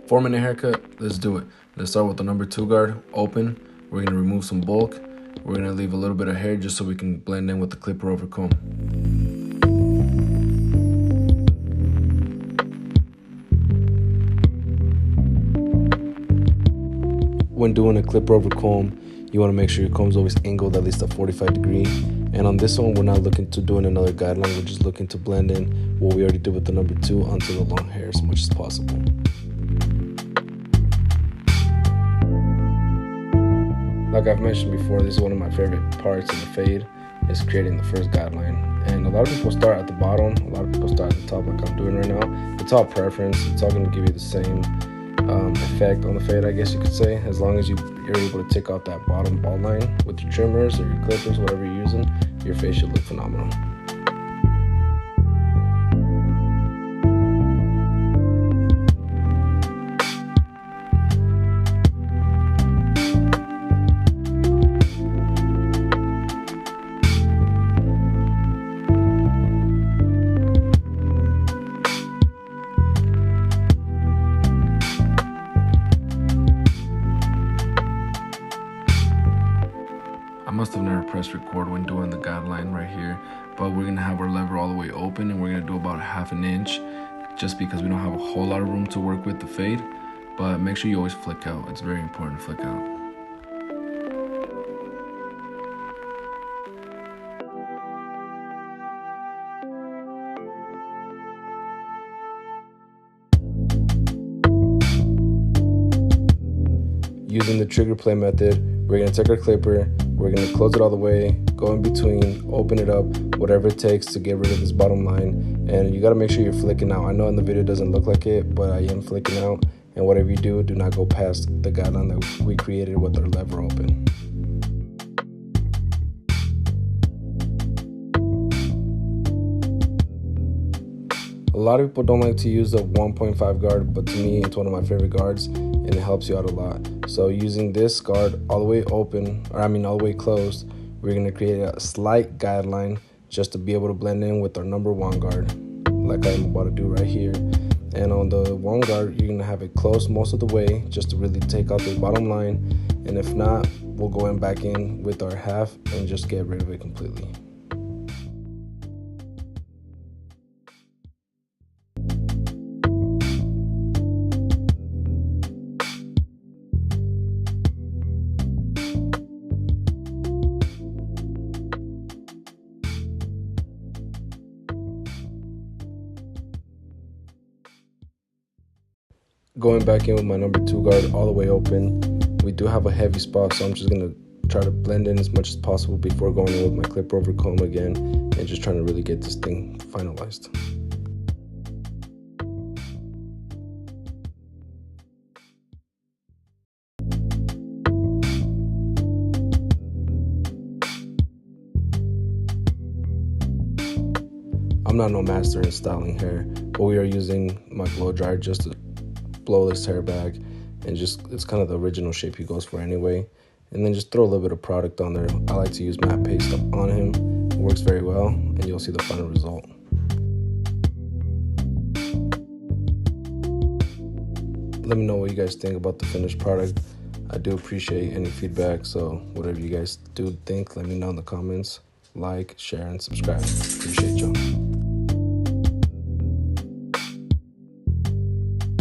4-minute haircut, let's do it. Let's start with the number 2 guard, open. We're gonna remove some bulk. We're gonna leave a little bit of hair just so we can blend in with the clipper over comb. When doing a clipper over comb, you wanna make sure your comb's always angled at least a 45 degree. And on this one, we're not looking to doing another guideline. We're just looking to blend in what we already did with the number 2 onto the long hair as much as possible. Like I've mentioned before, this is one of my favorite parts of the fade, is creating the first guideline. And a lot of people start at the bottom, a lot of people start at the top like I'm doing right now. It's all preference, it's all gonna give you the same effect on the fade, I guess you could say. As long as you're able to take out that bottom bald line with your trimmers or your clippers, whatever you're using, your face should look phenomenal. I must have never pressed record when doing the guideline right here, but we're gonna have our lever all the way open and we're gonna do about 1/2 inch just because we don't have a whole lot of room to work with the fade. But make sure you always flick out. It's very important to flick out. Using the trigger play method, we're gonna take our clipper, we're gonna close it all the way, go in between, open it up, whatever it takes to get rid of this bottom line. And you gotta make sure you're flicking out. I know in the video it doesn't look like it, but I am flicking out. And whatever you do not go past the guideline that we created with our lever open. A lot of people don't like to use the 1.5 guard, but to me it's one of my favorite guards and it helps you out a lot. So using this guard all the way open, all the way closed, we're gonna create a slight guideline just to be able to blend in with our number 1 guard, like I'm about to do right here. And on the 1 guard, you're gonna have it closed most of the way just to really take out the bottom line. And if not, we'll go back in with our 1/2 and just get rid of it completely. Going back in with my number 2 guard all the way open. We do have a heavy spot, so I'm just gonna try to blend in as much as possible before going in with my clipper over comb again and just trying to really get this thing finalized. I'm not no master in styling hair, but we are using my blow dryer just to blow this hair back, and just it's kind of the original shape he goes for anyway. And then just throw a little bit of product on there. I like to use matte paste on him. It works very well, and you'll see the final result. Let me know what you guys think about the finished product. I do appreciate any feedback, so whatever you guys do think, let me know in the comments. Like, share, and subscribe. Appreciate y'all.